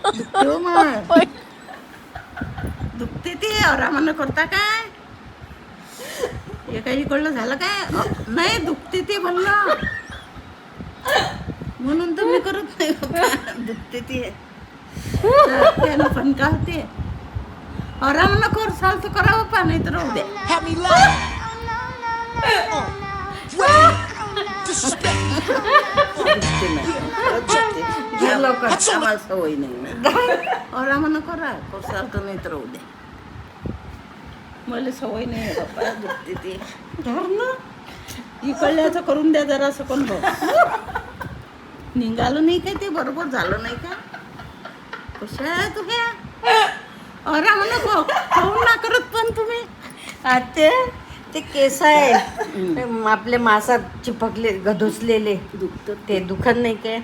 दुखते हो मग दुखते ते आरामानं करता काय हे काही कळलं झालं काय नाही दुखते ते म्हणलं म्हणून तर मी करत नाही बाबा. दुखते ते त्यानं पण का होते आरामानं कर चाल तर करा बाप्पा नाही तर राहू दे दुखते नाही घ्या लवकर आम्हाला सवय नाही आरामानं करा करसाल तर नाही तर राहू दे मला सवय नाही आहे बाप्पा दुखते ते धर ना इकडल्याचं करून द्या जरा असं कोण निघालं नाही काय ते बरोबर झालं नाही का कशा आहे तुझ्या आरामानं खाऊन ना करत पण तुम्ही आते ते केस आहे आपले मासात चिपकले गधुसलेले दुखत ते दुखत नाही काय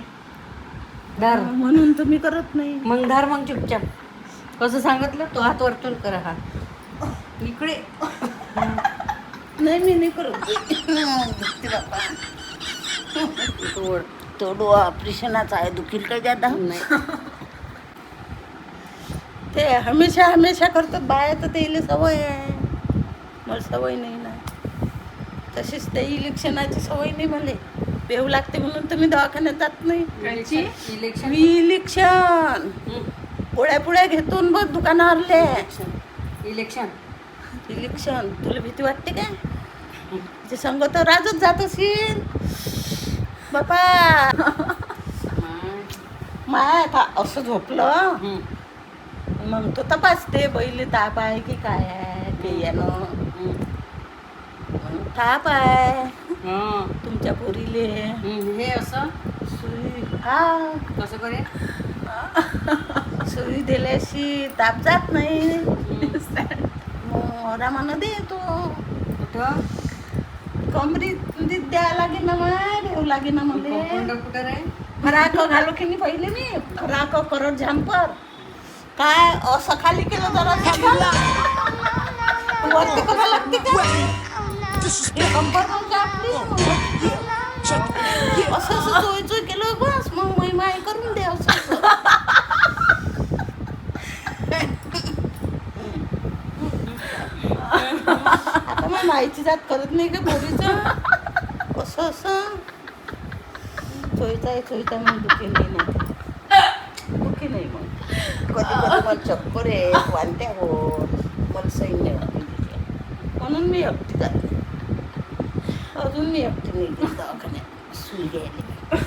धार म्हणून तुम्ही करत नाही मग धार मग चुपचाप कसं सांगितलं तो हात वरतून करा हा इकडे नाही मी नाही करत दुखते बाप्पा तोडू ऑपरेशनाचा आहे दुखील काय जादा नाही ते हमेशा हमेशा करतात बाया तर ते सवय आहे मला सवय नाही ना तशीच ते इलेक्शनाची सवय नाही मला पेव लागते म्हणून तर मी दवाखान्यात जात नाही इलेक्शन इलेक्शन पोळ्या पुळ्या घेतून बघ दुकानावरले इलेक्शन इलेक्शन तुला भीती वाटते काय ते संग तर राजच जात असेल बापा माय आता असं झोपलं मग तो तपासते बैल ताप आहे की काय आहे ते यानं ताप आहे तुमच्या पोरीले हे असं सुई हा कसं करे सुई दिल्याशी ताप जात नाही मग आरामानं दे तो कुठं कमरीत द्यायला लागे ना माय देऊ लागे ना मला कुठं रे फराक घालू की नाही पहिले मी फराक करत झॅम्पर काय असं खाली केलं जरा झॅम्परला वरती करा लागते का हे कंबर मग आपली असं असं चोय चोय केलं बस मग माय करून दे असं असं. आता मग माईची जात करत नाही का पोरीचं असं असं चोयचा मग दुखी नाही ना दुखी नाही मग कधी कधी मला चक्कर आहे वांत्या हो मला सही नाही वाटते म्हणून मी एकटी जाते अजून मी एकटी नाही दवाखान्यात सुई घ्यायला